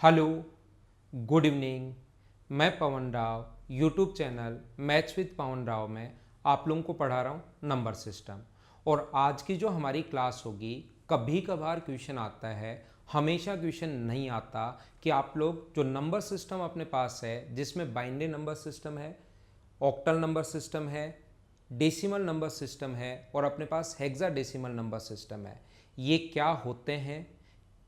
Hello, good evening. मैं Pawan Rao YouTube channel maths with Pawan Rao में आप लोगों को पढ़ा रहा हूँ नंबर सिस्टम। और आज की जो हमारी क्लास होगी, कभी कभार क्वेश्चन आता है, हमेशा क्वेश्चन नहीं आता कि आप लोग जो नंबर सिस्टम अपने पास है जिसमें बाइनरी नंबर सिस्टम है, ऑक्टल नंबर सिस्टम है, डेसिमल नंबर सिस्टम है और अपने पास हेक्साडेसिमल नंबर सिस्टम है, ये क्या होते हैं,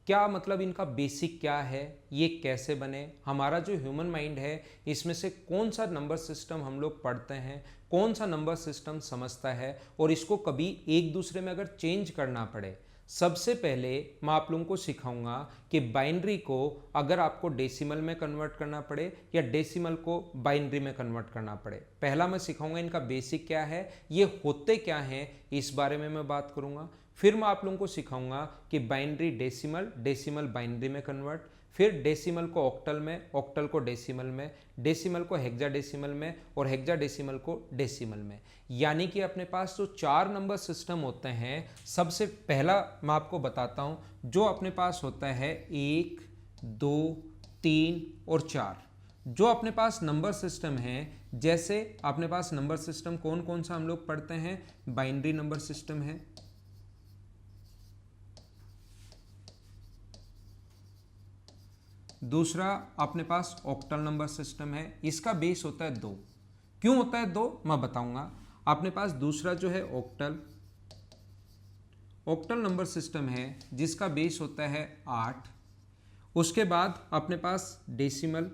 क्या मतलब इनका बेसिक क्या है, ये कैसे बने, हमारा जो ह्यूमन माइंड है इसमें से कौन सा नंबर सिस्टम हम लोग पढ़ते हैं, कौन सा नंबर सिस्टम समझता है और इसको कभी एक दूसरे में अगर चेंज करना पड़े। सबसे पहले मैं आप लोगों को सिखाऊंगा कि बाइनरी को अगर आपको डेसिमल में कन्वर्ट करना पड़े या डेसिमल को बाइनरी में कन्वर्ट करना पड़े। पहला मैं सिखाऊंगा इनका बेसिक क्या है, ये होते क्या हैं, इस बारे में मैं बात करूंगा। फिर मैं आप लोगों को सिखाऊंगा कि बाइनरी डेसिमल, डेसिमल बाइनरी में कन्वर्ट, फिर डेसिमल को ऑक्टल में, ऑक्टल को डेसिमल में, डेसिमल को हेक्साडेसिमल में और हेक्साडेसिमल को डेसिमल में। यानी कि अपने पास जो चार नंबर सिस्टम होते हैं, सबसे पहला मैं आपको बताता हूं जो अपने पास होता है 1, 2, 3 और 4। जो अपने पास नंबर सिस्टम है, जैसे अपने पास नंबर सिस्टम कौन कौन सा हम लोग पढ़ते हैं, बाइनरी नंबर सिस्टम है, दूसरा अपने पास ऑक्टल नंबर सिस्टम है, इसका बेस होता है 2। क्यों होता है 2 मैं बताऊंगा। अपने पास दूसरा जो है ऑक्टल, ऑक्टल नंबर सिस्टम है जिसका बेस होता है 8। उसके बाद अपने पास डेसिमल,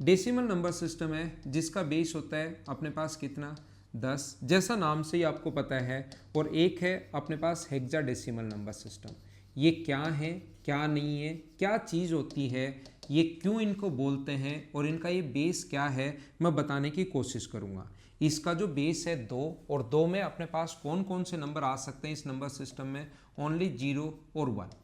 डेसिमल नंबर सिस्टम है जिसका बेस होता है अपने पास कितना, 10, जैसा नाम से ही आपको पता है। और एक है अपने पास हेक्साडेसिमल नंबर सिस्टम। ये क्या है, क्या नहीं है, क्या चीज़ होती है, ये क्यों इनको बोलते हैं और इनका ये बेस क्या है, मैं बताने की कोशिश करूँगा। इसका जो बेस है 2 और 2 में अपने पास कौन कौन से नंबर आ सकते हैं इस नंबर सिस्टम में, ओनली 0 और 1।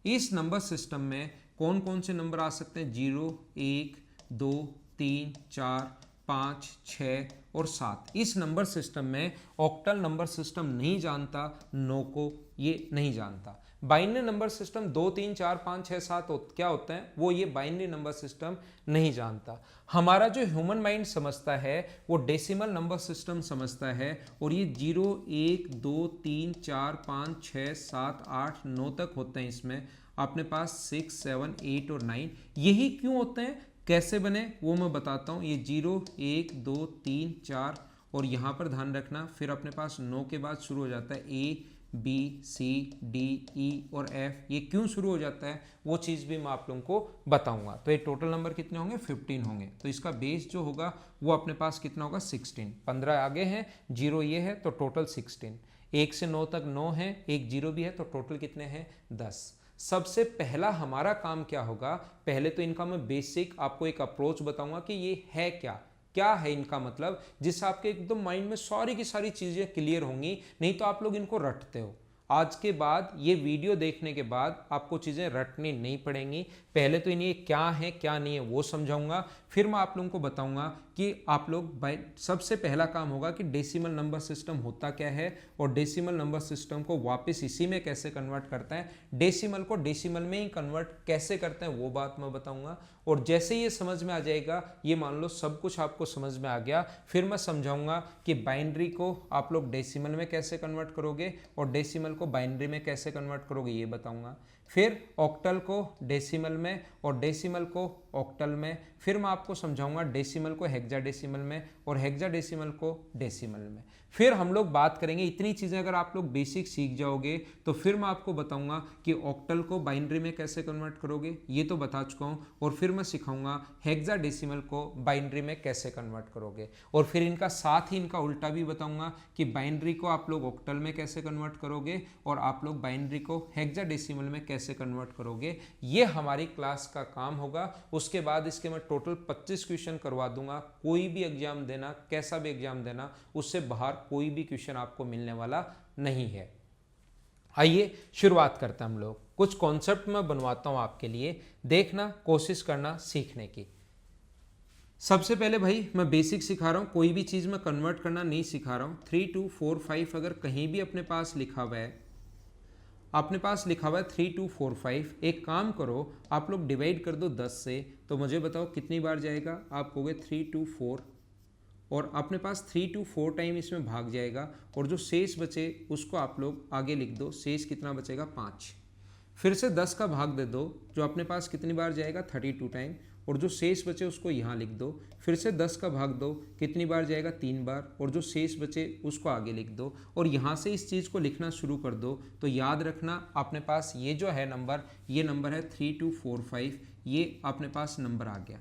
इस नंबर सिस्टम में कौन कौन से नंबर आ सकते हैं, 0, 1, 2, 3, 4, 5, 6 और 7। इस नंबर सिस्टम में ऑक्टल नंबर सिस्टम नहीं जानता, 9 को ये नहीं जानता। बाइनरी नंबर सिस्टम 2, 3, 4, 5, 6, 7 क्या होते हैं, वो ये बाइनरी नंबर सिस्टम नहीं जानता। हमारा जो ह्यूमन माइंड समझता है वो डेसिमल नंबर सिस्टम समझता है और ये 0, 1, 2, 3, 4, 5, 6, 7, 8, 9 तक होते हैं। इसमें अपने पास 6, 7, 8 और 9। यही क्यों होते हैं, कैसे बने वो मैं बताता हूँ। ये 0, 1, 2, 3, 4 और यहाँ पर ध्यान रखना, फिर अपने पास 9 के बाद शुरू हो जाता है ए, बी, सी, डी, ई और एफ। ये क्यों शुरू हो जाता है वो चीज़ भी मैं आप लोगों को बताऊंगा। तो ये टोटल नंबर कितने होंगे, 15 होंगे। तो इसका बेस जो होगा वो अपने पास कितना होगा, 16। 15 आगे हैं, 0 ये है तो टोटल 16। 1 से 9 तक 9 है, एक 0 भी है तो टोटल कितने हैं, 10। सबसे पहला हमारा काम क्या होगा, पहले तो इनका मैं बेसिक आपको एक अप्रोच बताऊंगा कि ये है क्या, क्या है इनका मतलब, जिससे आपके एकदम माइंड में सारी की सारी चीजें क्लियर होंगी। नहीं तो आप लोग इनको रटते हो। आज के बाद ये वीडियो देखने के बाद आपको चीजें रटनी नहीं पड़ेंगी। पहले तो इन्हें क्या है क्या नहीं है वो समझाऊंगा, फिर मैं आप लोगों को बताऊंगा कि आप लोग सबसे पहला काम होगा कि डेसिमल नंबर सिस्टम होता क्या है और डेसिमल नंबर सिस्टम को वापस इसी में कैसे कन्वर्ट करते हैं, डेसिमल को डेसिमल में ही कन्वर्ट कैसे करते हैं वो बात मैं बताऊंगा। और जैसे ये समझ में आ जाएगा, ये मान लो सब कुछ आपको समझ में आ गया, फिर मैं समझाऊंगा कि बाइनरी को आप लोग डेसिमल में कैसे कन्वर्ट करोगे और डेसिमल को बाइनरी में कैसे कन्वर्ट करोगे ये बताऊंगा। फिर ऑक्टल को डेसिमल में और डेसिमल को ऑक्टल में, फिर मैं आपको समझाऊंगा डेसिमल को हेक्साडेसिमल में और हेक्साडेसिमल को डेसिमल में। फिर हम लोग बात करेंगे, इतनी चीज़ें अगर आप लोग बेसिक सीख जाओगे तो फिर मैं आपको बताऊंगा कि ऑक्टल को बाइनरी में कैसे कन्वर्ट करोगे, ये तो बता चुका हूँ। और फिर मैं सिखाऊंगा हेक्साडेसिमल को बाइनरी में कैसे कन्वर्ट करोगे। और फिर इनका साथ ही इनका उल्टा भी बताऊंगा कि बाइनरी को आप लोग ऑक्टल में कैसे कन्वर्ट करोगे और आप लोग बाइनरी को हेक्साडेसिमल में कैसे कन्वर्ट करोगे। ये हमारी क्लास का काम होगा। उसके बाद इसके मैं टोटल 25 क्वेश्चन करवा दूंगा। कोई भी एग्जाम देना, कैसा भी एग्जाम देना, उससे बाहर कोई भी क्वेश्चन आपको मिलने वाला नहीं है। आइए शुरुआत करते हैं हम लोग। कुछ कॉन्सेप्ट मैं बनवाता हूं आपके लिए, देखना, कोशिश करना सीखने की। सबसे पहले भाई मैं बेसिक सिखा रहा हूं, कोई भी चीज मैं कन्वर्ट करना नहीं सिखा रहा हूं। 3, 2, 4, 5 अगर कहीं भी अपने पास लिखा हुआ है आपने पास लिखा हुआ है 3245। एक काम करो, आप लोग डिवाइड कर दो 10 से, तो मुझे बताओ कितनी बार जाएगा। आप कहोगे 324 और अपने पास 324 टाइम इसमें भाग जाएगा और जो शेष बचे उसको आप लोग आगे लिख दो। शेष कितना बचेगा 5। फिर से 10 का भाग दे दो, जो अपने पास कितनी बार जाएगा 32 टाइम, और जो शेष बचे उसको यहाँ लिख दो। फिर से 10 का भाग दो, कितनी बार जाएगा 3 बार, और जो शेष बचे उसको आगे लिख दो और यहाँ से इस चीज़ को लिखना शुरू कर दो। तो याद रखना अपने पास ये जो है नंबर, ये नंबर है 3245, ये अपने पास नंबर आ गया।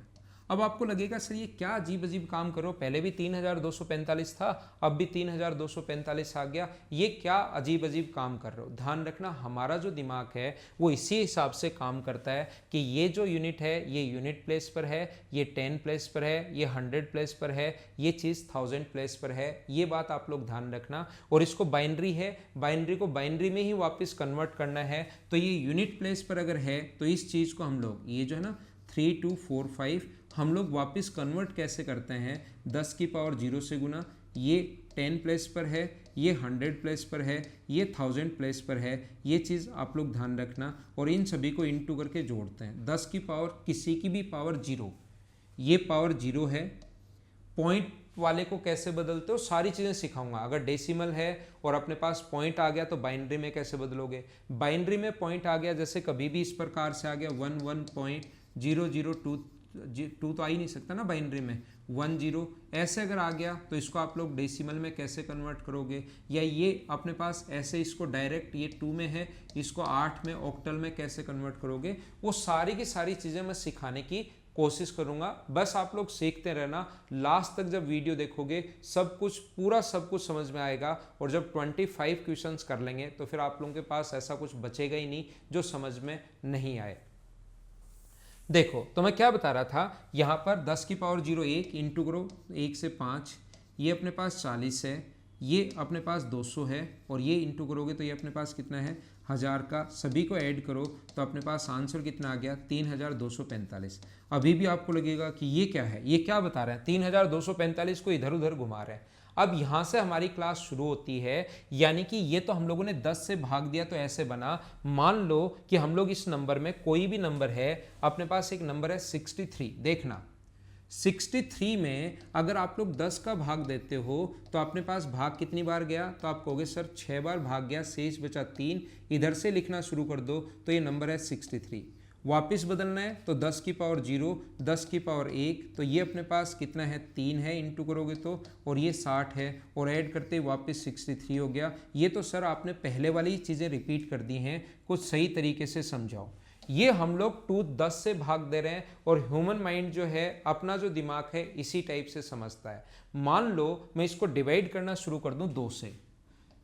अब आपको लगेगा सर ये क्या अजीब अजीब काम करो, पहले भी 3245 था, अब भी 3245 आ गया, ये क्या अजीब अजीब काम कर रहे हो। ध्यान रखना हमारा जो दिमाग है वो इसी हिसाब से काम करता है कि ये जो यूनिट है ये यूनिट प्लेस पर है, ये 10 प्लेस पर है, ये 100 प्लेस पर है, ये चीज़ 1000 प्लेस पर है। ये बात आप लोग ध्यान रखना। और इसको बाइनरी है, बाइनरी को बाइनरी में ही वापस कन्वर्ट करना है। तो ये यूनिट प्लेस पर अगर है तो इस चीज़ को हम लोग, ये जो है ना 3245, हम लोग वापस कन्वर्ट कैसे करते हैं, 10 की पावर 0 से गुना, ये 10 प्लेस पर है, ये 100 प्लेस पर है, ये 1000 प्लेस पर है। ये चीज़ आप लोग ध्यान रखना और इन सभी को इनटू करके जोड़ते हैं। 10 की पावर किसी की भी पावर 0, ये पावर 0 है। पॉइंट वाले को कैसे बदलते हो सारी चीज़ें सिखाऊंगा। अगर डेसिमल है और अपने पास पॉइंट आ गया तो बाइनरी में कैसे बदलोगे। बाइनरी में पॉइंट आ गया, जैसे कभी भी इस प्रकार से आ गया 11.002 तो आ ही नहीं सकता ना बाइनरी में, 10 ऐसे अगर आ गया तो इसको आप लोग डेसिमल में कैसे कन्वर्ट करोगे। या ये अपने पास ऐसे इसको डायरेक्ट, ये 2 में है, इसको 8 में ऑक्टल में कैसे कन्वर्ट करोगे, वो सारी की सारी चीज़ें मैं सिखाने की कोशिश करूंगा। बस आप लोग सीखते रहना, लास्ट तक जब वीडियो देखोगे सब कुछ पूरा सब कुछ समझ में आएगा। और जब 25 क्वेश्चंस कर लेंगे तो फिर आप लोगों के पास ऐसा कुछ बचेगा ही नहीं जो समझ में नहीं आए। देखो तो मैं क्या बता रहा था, यहाँ पर 10 की पावर 0 1 इंटू करो 1 से 5, ये अपने पास 40 है, ये अपने पास 200 है, और ये इंटू करोगे तो ये अपने पास कितना है 1000 का। सभी को ऐड करो तो अपने पास आंसर कितना आ गया 3245। अभी भी आपको लगेगा कि ये क्या है, ये क्या बता रहे हैं, 3245 को इधर उधर घुमा रहे हैं। अब यहाँ से हमारी क्लास शुरू होती है, यानी कि ये तो हम लोगों ने 10 से भाग दिया तो ऐसे बना। मान लो कि हम लोग इस नंबर में कोई भी नंबर है, अपने पास एक नंबर है 63, देखना 63 में अगर आप लोग 10 का भाग देते हो तो अपने पास भाग कितनी बार गया, तो आप कहोगे सर 6 बार भाग गया, शेष बचा 3। इधर से लिखना शुरू कर दो तो ये नंबर है 63। वापस बदलना है तो 10 की पावर 0, 10 की पावर 1, तो ये अपने पास कितना है 3 है, इंटू करोगे तो, और ये 60 है, और ऐड करते वापस 63 हो गया। ये तो सर आपने पहले वाली चीज़ें रिपीट कर दी हैं, कुछ सही तरीके से समझाओ। ये हम लोग 10 से भाग दे रहे हैं और ह्यूमन माइंड जो है, अपना जो दिमाग है इसी टाइप से समझता है। मान लो मैं इसको डिवाइड करना शुरू कर दूं 2 से,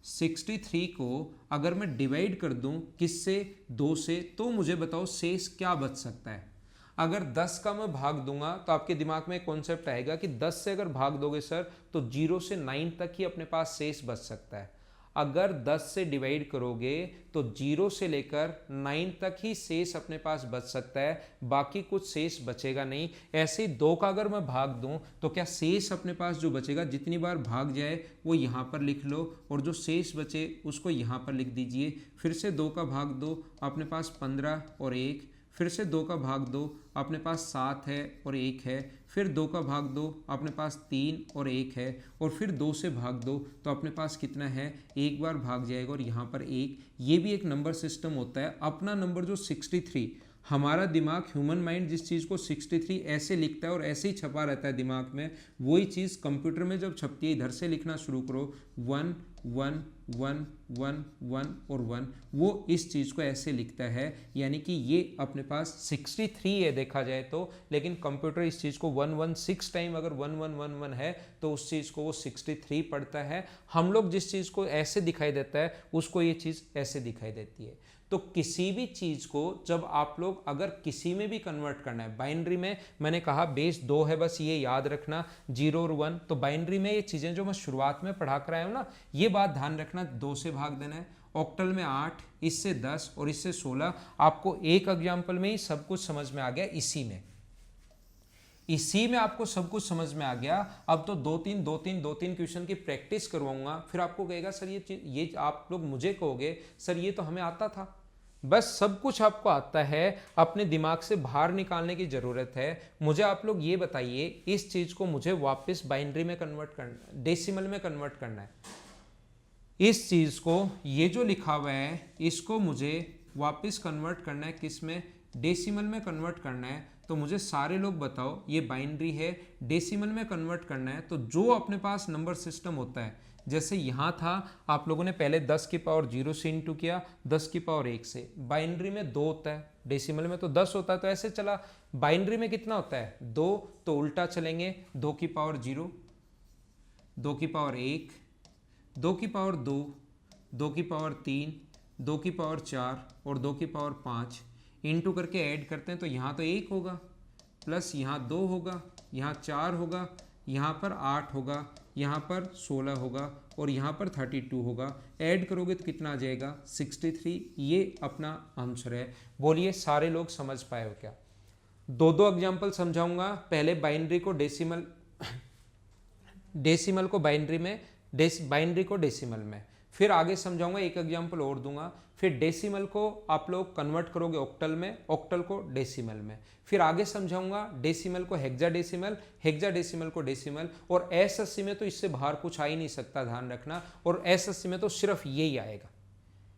63 को अगर मैं डिवाइड कर दूं किससे, 2 से, तो मुझे बताओ शेष क्या बच सकता है। अगर 10 का मैं भाग दूंगा तो आपके दिमाग में एक कॉन्सेप्ट आएगा कि 10 से अगर भाग दोगे सर तो 0 से 9 तक ही अपने पास शेष बच सकता है। अगर 10 से डिवाइड करोगे तो 0 से लेकर 9 तक ही शेष अपने पास बच सकता है, बाकी कुछ शेष बचेगा नहीं। ऐसे ही 2 का अगर मैं भाग दूं तो क्या शेष अपने पास जो बचेगा, जितनी बार भाग जाए वो यहाँ पर लिख लो, और जो शेष बचे उसको यहाँ पर लिख दीजिए। फिर से 2 का भाग दो, अपने पास 15 और 1, फिर से 2 का भाग दो, अपने पास 7 है और 1 है, फिर 2 का भाग दो, अपने पास 3 और 1 है, और फिर 2 से भाग दो तो अपने पास कितना है, एक बार भाग जाएगा और यहाँ पर 1। ये भी एक नंबर सिस्टम होता है। अपना नंबर जो 63, हमारा दिमाग, ह्यूमन माइंड जिस चीज़ को 63 ऐसे लिखता है और ऐसे ही छपा रहता है दिमाग में, वही चीज़ कंप्यूटर में जब छपती है, इधर से लिखना शुरू करो 1 1 1 1 1 और 1, वो इस चीज़ को ऐसे लिखता है। यानी कि ये अपने पास 63 है देखा जाए तो, लेकिन कंप्यूटर इस चीज़ को 116 टाइम अगर 1111 है तो उस चीज़ को वो 63 पढ़ता है। हम लोग जिस चीज़ को ऐसे दिखाई देता है उसको ये चीज़ ऐसे दिखाई देती है। तो किसी भी चीज़ को जब आप लोग अगर किसी में भी कन्वर्ट करना है, बाइनरी में मैंने कहा बेस 2 है, बस ये याद रखना 0 और 1, तो बाइनरी में ये चीज़ें जो मैं शुरुआत में पढ़ा कर आया हूँ ना, ये बात ध्यान रखना, 2 से भाग देना है। ऑक्टल में 8, इससे 10 और इससे 16, आपको एक एग्जाम्पल में ही सब कुछ समझ में आ गया। इसी में इसी में आपको सब कुछ समझ में आ गया। अब तो दो तीन क्वेश्चन की प्रैक्टिस करवाऊंगा, फिर आपको कहेगा सर ये आप लोग मुझे कहोगे सर ये तो हमें आता था। बस सब कुछ आपको आता है, अपने दिमाग से बाहर निकालने की जरूरत है। मुझे आप लोग ये बताइए, इस चीज को मुझे वापस बाइनरी में कन्वर्ट करना, डेसिमल में कन्वर्ट करना है। इस चीज को, ये जो लिखा हुआ है इसको मुझे वापस कन्वर्ट करना है, किस में, डेसिमल में कन्वर्ट करना है। तो मुझे सारे लोग बताओ, ये बाइनरी है, डेसिमल में कन्वर्ट करना है। तो जो अपने पास नंबर सिस्टम होता है, जैसे यहाँ था आप लोगों ने पहले 10 की पावर 0 से इंटू किया, 10 की पावर 1 से। बाइनरी में 2 होता है, डेसिमल में तो 10 होता है, तो ऐसे चला। बाइनरी में कितना होता है, 2, तो उल्टा चलेंगे, 2 की पावर 0, 2 की पावर 1, 2 की पावर 2, 2 की पावर 3, 2 की पावर 4 और 2 की पावर 5 इंटू करके ऐड करते हैं। तो यहाँ तो 1 होगा, प्लस यहाँ 2 होगा, यहाँ 4 होगा, यहाँ पर 8 होगा, यहाँ पर 16 होगा और यहाँ पर 32 होगा। ऐड करोगे तो कितना आ जाएगा, 63। ये अपना आंसर है। बोलिए सारे लोग समझ पाए हो क्या? दो एग्जाम्पल समझाऊंगा। पहले बाइनरी को डेसिमल, डेसिमल को बाइनरी में, बाइनरी को डेसिमल में, फिर आगे समझाऊंगा, एक एग्जांपल और दूंगा। फिर डेसिमल को आप लोग कन्वर्ट करोगे ऑक्टल में, ऑक्टल को डेसिमल में। फिर आगे समझाऊंगा डेसिमल को हेक्साडेसिमल, हेक्साडेसिमल को डेसिमल। और एसएससी में तो इससे बाहर कुछ आ ही नहीं सकता, ध्यान रखना। और एसएससी में तो सिर्फ यही आएगा,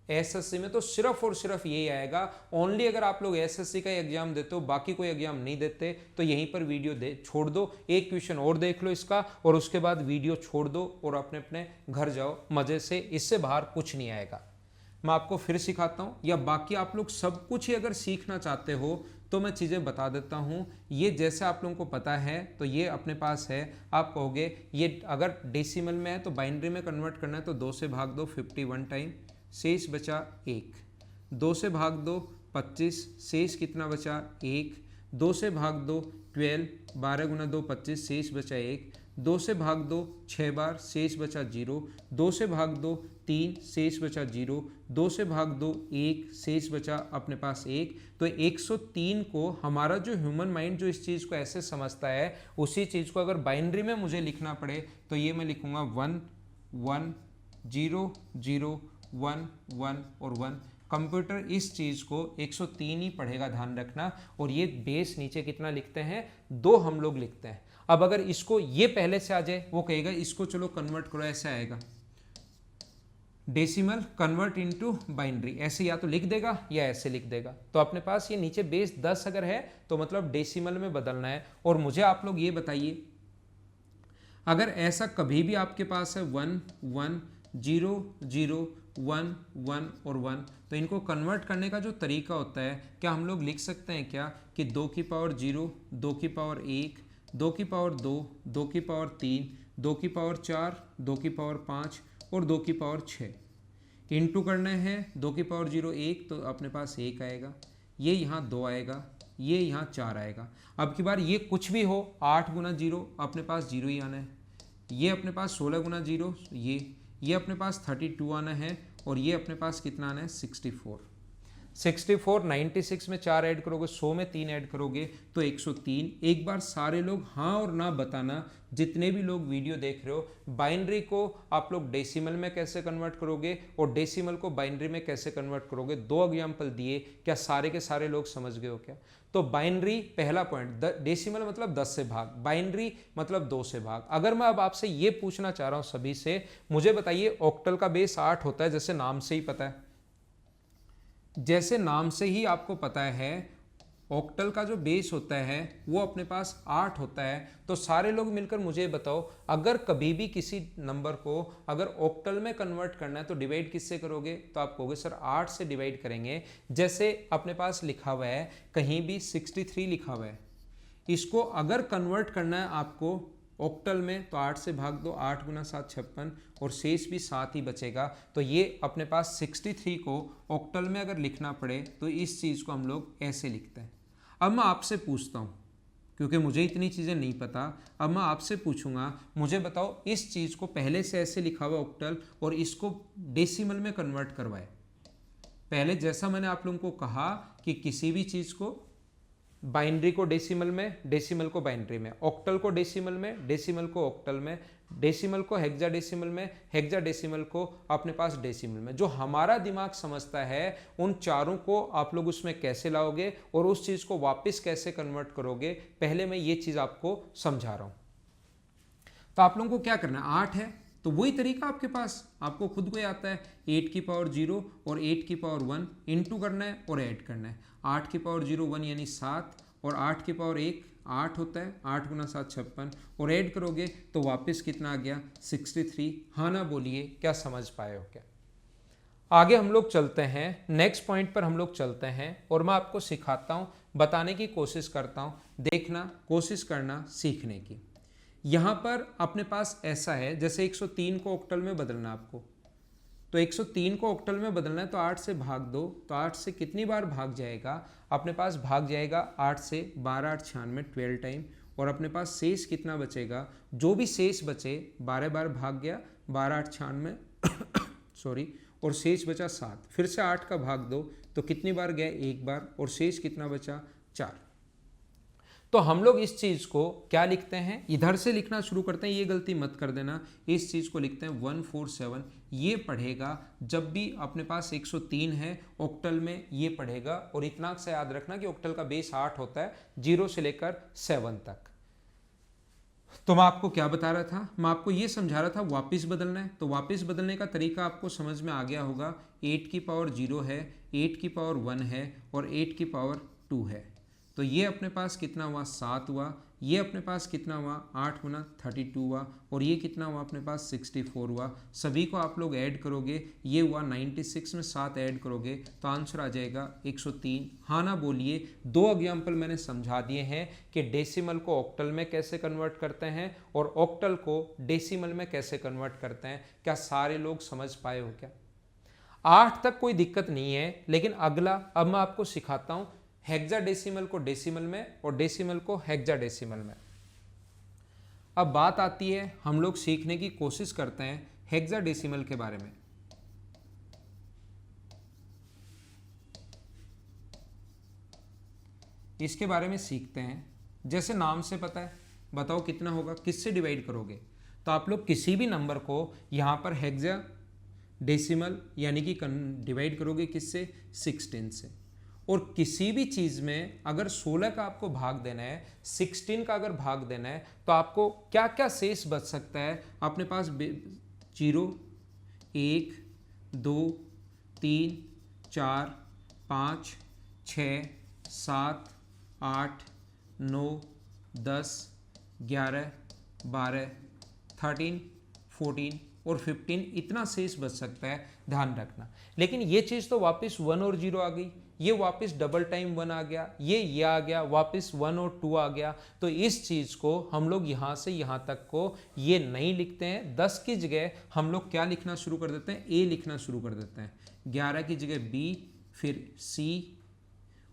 एसएससी में तो सिर्फ और सिर्फ यही आएगा। ओनली अगर आप लोग एसएससी का एग्जाम देते हो, बाकी कोई एग्जाम नहीं देते, तो यहीं पर वीडियो छोड़ दो, एक क्वेश्चन और देख लो इसका, और उसके बाद वीडियो छोड़ दो और अपने अपने घर जाओ मजे से। इससे बाहर कुछ नहीं आएगा। मैं आपको फिर सिखाता हूँ, या बाकी आप लोग सब कुछ ही अगर सीखना चाहते हो तो मैं चीज़ें बता देता हूँ। ये जैसे आप लोगों को पता है तो ये अपने पास है। आप कहोगे ये अगर डेसिमल में है तो बाइनरी में कन्वर्ट करना है, तो 2 से भाग दो 51 टाइम, शेष बचा 1। 2 से भाग दो 25, शेष कितना बचा 1। 2 से भाग दो 12, 12 गुना 2 25, शेष बचा 1। 2 से भाग दो 6 बार, शेष बचा 0। 2 से भाग दो 3, शेष बचा 0। 2 से भाग दो 1, शेष बचा अपने पास 1। तो 103 को हमारा जो ह्यूमन माइंड जो इस चीज़ को ऐसे समझता है, उसी चीज़ को अगर बाइनरी में मुझे लिखना पड़े तो ये मैं लिखूँगा 1 1 0 0 1 1 और 1। कंप्यूटर इस चीज़ को 103 ही पढ़ेगा, ध्यान रखना। और ये बेस नीचे कितना लिखते हैं, 2 हम लोग लिखते हैं। अब अगर इसको ये पहले से आ जाए, वो कहेगा इसको चलो कन्वर्ट करो, ऐसे आएगा डेसिमल कन्वर्ट इनटू बाइनरी, ऐसे या तो लिख देगा या ऐसे लिख देगा। तो अपने पास ये नीचे बेस 10 अगर है तो मतलब डेसिमल में बदलना है। और मुझे आप लोग ये बताइए, अगर ऐसा कभी भी आपके पास है 1 1 0 0 1 1 और 1, तो इनको कन्वर्ट करने का जो तरीका होता है, क्या हम लोग लिख सकते हैं क्या कि 2 की पावर 0, 2 की पावर 1, 2 की पावर 2, 2 की पावर 3, 2 की पावर 4, 2 की पावर 5 और 2 की पावर 6 इंटू करना है। 2 की पावर 0 1, तो अपने पास 1 आएगा, ये यहाँ 2 आएगा, ये यहाँ 4 आएगा। अब की बार ये कुछ भी हो, 8 गुना 0 अपने पास 0 ही आना है। ये अपने पास 16 गुना 0, ये अपने पास 32 आना है। और ये अपने पास कितना आना है 64। 96 में 4 ऐड करोगे, 100 में 3 ऐड करोगे तो 103। एक बार सारे लोग हाँ और ना बताना, जितने भी लोग वीडियो देख रहे हो, बाइनरी को आप लोग डेसिमल में कैसे कन्वर्ट करोगे और डेसिमल को बाइनरी में कैसे कन्वर्ट करोगे। 2 एग्जाम्पल दिए, क्या सारे के सारे लोग समझ गए हो क्या? तो बाइनरी पहला पॉइंट, डेसिमल मतलब 10 से भाग, बाइनरी मतलब 2 से भाग। अगर मैं अब आपसे ये पूछना चाह रहा हूं सभी से, मुझे बताइए ऑक्टल का बेस 8 होता है, जैसे नाम से ही पता है, जैसे नाम से ही आपको पता है ऑक्टल का जो बेस होता है वो अपने पास 8 होता है। तो सारे लोग मिलकर मुझे बताओ, अगर कभी भी किसी नंबर को अगर ऑक्टल में कन्वर्ट करना है तो डिवाइड किससे करोगे? तो आप कहोगे सर 8 से डिवाइड करेंगे। जैसे अपने पास लिखा हुआ है, कहीं भी 63 लिखा हुआ है, इसको अगर कन्वर्ट करना है आपको ऑक्टल में तो 8 से भाग दो, 8 गुना 7 56 और शेष भी 7 ही बचेगा। तो ये अपने पास 63 को ऑक्टल में अगर लिखना पड़े तो इस चीज़ को हम लोग ऐसे लिखते हैं। अब मैं आपसे पूछता हूँ, क्योंकि मुझे इतनी चीज़ें नहीं पता, अब मैं आपसे पूछूंगा, मुझे बताओ इस चीज़ को पहले से ऐसे लिखा हुआ ऑक्टल और इसको डेसिमल में कन्वर्ट करवाए। पहले जैसा मैंने आप लोगों को कहा कि किसी भी चीज़ को बाइनरी को डेसिमल में, डेसिमल को बाइनरी में, ऑक्टल को डेसिमल में, डेसिमल को ऑक्टल में, डेसिमल को हेक्साडेसिमल में, हेक्साडेसिमल को अपने पास डेसिमल में। जो हमारा दिमाग समझता है उन चारों को आप लोग उसमें कैसे लाओगे और उस चीज को वापस कैसे कन्वर्ट करोगे, पहले मैं ये चीज आपको समझा रहा हूं। तो आप लोगों को क्या करना है, 8 है तो वही तरीका आपके पास, आपको खुद को ही आता है, 8 की पावर 0 और 8 की पावर 1 इंटू करना है और ऐड करना है। 8 की पावर 0 1 यानी 7 और 8 की पावर 1 8 होता है, 8 गुना 7 56 और ऐड करोगे तो वापस कितना आ गया 63। हाँ ना बोलिए, क्या समझ पाए हो क्या? आगे हम लोग चलते हैं, नेक्स्ट पॉइंट पर हम लोग चलते हैं और मैं आपको सिखाता हूँ, बताने की कोशिश करता हूँ, देखना कोशिश करना सीखने की। यहाँ पर अपने पास ऐसा है जैसे 103 को ऑक्टल में बदलना आपको, तो 103 को ऑक्टल में बदलना है तो 8 से भाग दो, तो 8 से कितनी बार भाग जाएगा अपने पास, भाग जाएगा 8 से 12 8 96 12 टाइम, और अपने पास शेष कितना बचेगा, जो भी शेष बचे 12 बार भाग गया 12 8 96 सॉरी, और शेष बचा 7, फिर से 8 का भाग दो तो कितनी बार गया, एक बार, और शेष कितना बचा 4। तो हम लोग इस चीज को क्या लिखते हैं, इधर से लिखना शुरू करते हैं, ये गलती मत कर देना, इस चीज को लिखते हैं 147। ये पढ़ेगा जब भी अपने पास 103 है ऑक्टल में, ये पढ़ेगा। और इतना से याद रखना कि ऑक्टल का बेस 8 होता है 0 से लेकर 7 तक। तो मैं आपको क्या बता रहा था, मैं आपको ये समझा रहा था वापस बदलना है, तो वापस बदलने का तरीका आपको समझ में आ गया होगा। 8 की पावर 0 है, 8 की पावर 1 है और 8 की पावर 2 है, तो ये अपने पास कितना हुआ 7 हुआ, ये अपने पास कितना हुआ 8 गुना 32 हुआ, और ये कितना हुआ अपने पास 64 हुआ। सभी को आप लोग ऐड करोगे, ये हुआ 96 में 7 ऐड करोगे तो आंसर आ जाएगा 103। हाँ ना बोलिए। 2 एग्जाम्पल मैंने समझा दिए हैं कि डेसिमल को ऑक्टल में कैसे कन्वर्ट करते हैं और ऑक्टल को डेसिमल में कैसे कन्वर्ट करते हैं। क्या सारे लोग समझ पाए हो क्या? 8 तक कोई दिक्कत नहीं है, लेकिन अगला अब मैं आपको सिखाता हूं हेक्साडेसिमल को डेसिमल में और डेसिमल को हेक्साडेसिमल में। अब बात आती है, हम लोग सीखने की कोशिश करते हैं हेक्साडेसिमल के बारे में। इसके बारे में सीखते हैं, जैसे नाम से पता है, बताओ कितना होगा, किससे डिवाइड करोगे, तो आप लोग किसी भी नंबर को यहां पर हेक्साडेसिमल यानी कि डिवाइड करोगे किससे, 16 से। और किसी भी चीज़ में अगर 16 का आपको भाग देना है, 16 का अगर भाग देना है, तो आपको क्या क्या शेष बच सकता है अपने पास, 0 1 2 3 4 5 6 7 8 9 10 11 12 13 14 और 15, इतना शेष बच सकता है, ध्यान रखना। लेकिन ये चीज़ तो वापस 1 और 0 आ गई, ये वापस डबल टाइम 1 आ गया, ये आ गया, वापस 1 और 2 आ गया। तो इस चीज़ को हम लोग यहाँ से यहाँ तक को ये नहीं लिखते हैं। 10 की जगह हम लोग क्या लिखना शुरू कर देते हैं, ए लिखना शुरू कर देते हैं। 11 की जगह बी, फिर सी,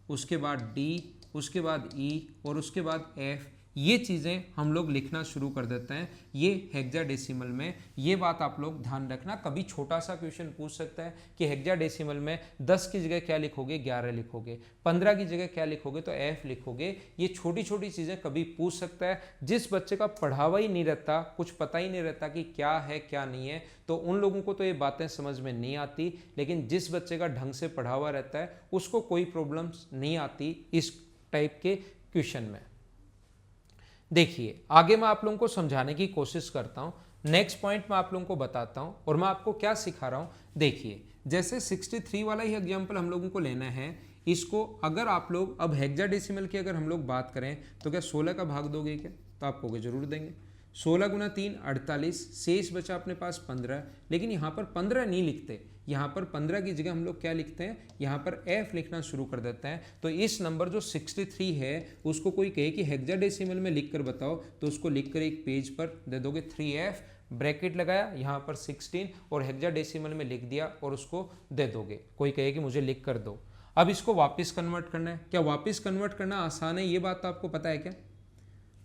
उसके बाद डी, उसके बाद ई और उसके बाद एफ। ये चीज़ें हम लोग लिखना शुरू कर देते हैं, ये हेक्साडेसिमल में। ये बात आप लोग ध्यान रखना, कभी छोटा सा क्वेश्चन पूछ सकता है कि हेक्साडेसिमल में 10 की जगह क्या लिखोगे, 11 लिखोगे, 15 की जगह क्या लिखोगे तो एफ लिखोगे। ये छोटी छोटी चीज़ें कभी पूछ सकता है। जिस बच्चे का पढ़ावा ही नहीं रहता, कुछ पता ही नहीं रहता कि क्या है क्या नहीं है, तो उन लोगों को तो ये बातें समझ में नहीं आती। लेकिन जिस बच्चे का ढंग से पढ़ावा रहता है उसको कोई प्रॉब्लम्स नहीं आती इस टाइप के क्वेश्चन में। देखिए आगे मैं आप लोगों को समझाने की कोशिश करता हूं। नेक्स्ट पॉइंट मैं आप लोगों को बताता हूं और मैं आपको क्या सिखा रहा हूं। देखिए जैसे 63 वाला ही एग्जाम्पल हम लोगों को लेना है। इसको अगर आप लोग अब हेक्साडेसिमल की अगर हम लोग बात करें तो क्या 16 का भाग दोगे क्या, तो आप कहोगे जरूर देंगे। 16 गुना 3 48, शेष बचा अपने पास 15। लेकिन यहाँ पर 15 नहीं लिखते, यहाँ पर 15 की जगह हम लोग क्या लिखते हैं, यहाँ पर f लिखना शुरू कर देते हैं। तो इस नंबर जो 63 है उसको कोई कहे कि हेक्साडेसिमल में लिख कर बताओ, तो उसको लिख कर एक पेज पर दे दोगे 3f, ब्रैकेट लगाया, यहाँ पर 16 और हेक्साडेसिमल में लिख दिया और उसको दे दोगे। कोई कहे कि मुझे लिख कर दो। अब इसको वापस कन्वर्ट करना है। क्या वापस कन्वर्ट करना आसान है, ये बात तो आपको पता है क्या?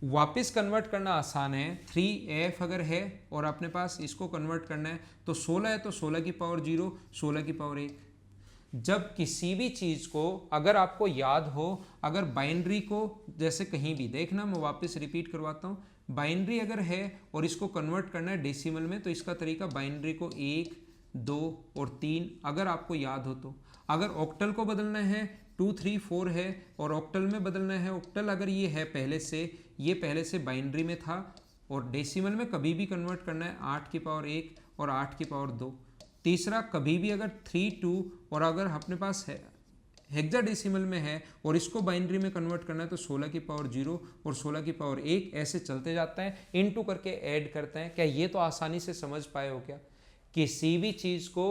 वापस कन्वर्ट करना आसान है। 3f अगर है और अपने पास इसको कन्वर्ट करना है तो 16 है तो 16 की पावर 0, 16 की पावर 1। जब किसी भी चीज़ को अगर आपको याद हो, अगर बाइनरी को जैसे कहीं भी देखना, मैं वापस रिपीट करवाता हूँ, बाइनरी अगर है और इसको कन्वर्ट करना है डेसिमल में, तो इसका तरीका बाइनरी को 1, 2 और 3 अगर आपको याद हो तो। अगर ऑक्टल को बदलना है 2, 3, 4 है और ऑक्टल में बदलना है, ऑक्टल अगर ये है पहले से, ये पहले से बाइनरी में था और डेसिमल में कभी भी कन्वर्ट करना है 8 की पावर 1 और 8 की पावर 2। तीसरा, कभी भी अगर 3, 2 और अगर अपने पास है हेक्साडेसिमल में है और इसको बाइनरी में कन्वर्ट करना है तो 16 की पावर 0 और 16 की पावर 1 ऐसे चलते जाता है, इनटू करके ऐड करते हैं। क्या ये तो आसानी से समझ पाए हो क्या? किसी भी चीज़ को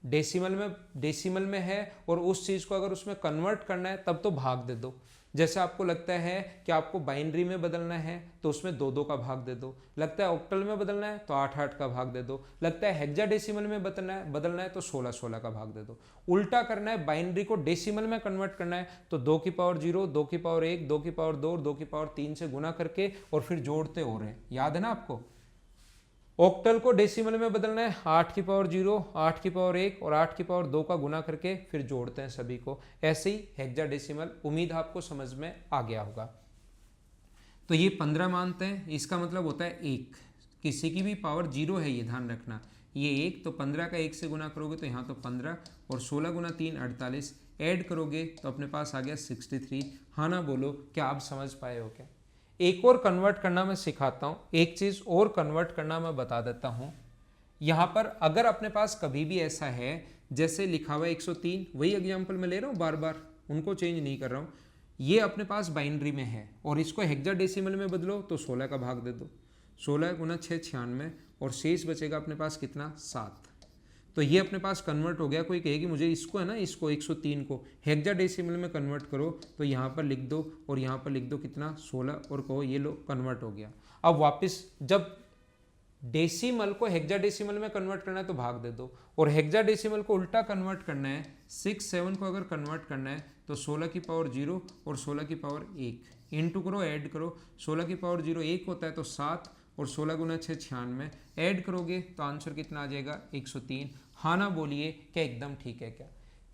डेसिमल में है और उस चीज़ को अगर उसमें कन्वर्ट करना है तब तो भाग दे दो। जैसे आपको लगता है कि आपको बाइनरी में बदलना है तो उसमें 2 का भाग दे दो, लगता है ऑक्टल में बदलना है तो 8 का भाग दे दो, लगता है हेक्साडेसिमल में बदलना है तो 16 का भाग दे दो। उल्टा करना है, बाइनरी को डेसिमल में कन्वर्ट करना है तो 2 की पावर 0, 2 की पावर 1, 2 की पावर 2 और 2 की पावर 3 से गुना करके और फिर जोड़ते हो रहे हैं। याद है ना आपको? ऑक्टल को डेसिमल में बदलना है 8 की पावर 0, 8 की पावर 1 और 8 की पावर 2 का गुना करके फिर जोड़ते हैं सभी को। ऐसे ही हेक्साडेसिमल। उम्मीद आपको समझ में आ गया होगा। तो ये 15 मानते हैं, इसका मतलब होता है 1। किसी की भी पावर 0 है, ये ध्यान रखना, ये 1, तो 15 का 1 से गुना करोगे तो यहाँ तो 15 और 16 गुना 3 48, ऐड करोगे तो अपने पास आ गया 63। हाँ ना बोलो, क्या आप समझ पाए हो क्या? एक और कन्वर्ट करना मैं सिखाता हूँ, एक चीज़ और कन्वर्ट करना मैं बता देता हूँ। यहाँ पर अगर अपने पास कभी भी ऐसा है, जैसे लिखा हुआ है 103, वही एग्जाम्पल मैं ले रहा हूँ, बार बार उनको चेंज नहीं कर रहा हूँ। ये अपने पास बाइनरी में है और इसको हेक्साडेसिमल में बदलो तो 16 का भाग दे दो, 16 गुना 6 96 और शेष बचेगा अपने पास कितना? 7। तो ये अपने पास कन्वर्ट हो गया। कोई कहेगी मुझे इसको है ना, इसको 103 को हेक्साडेसिमल में कन्वर्ट करो, तो यहाँ पर लिख दो और यहाँ पर लिख दो कितना? 16 और कहो ये लो कन्वर्ट हो गया। अब वापस जब डेसिमल को हेक्साडेसिमल में कन्वर्ट करना है तो भाग दे दो, और हेक्साडेसिमल को उल्टा कन्वर्ट करना है, 6, 7 को अगर कन्वर्ट करना है तो 16 की पावर 0 और 16 की पावर 1 इंटू करो, ऐड करो। 16 की पावर 0 1 होता है तो 7 और 16 गुना 6 96, ऐड करोगे तो आंसर कितना आ जाएगा? 103। हाँ ना बोलिए, क्या एकदम ठीक है क्या?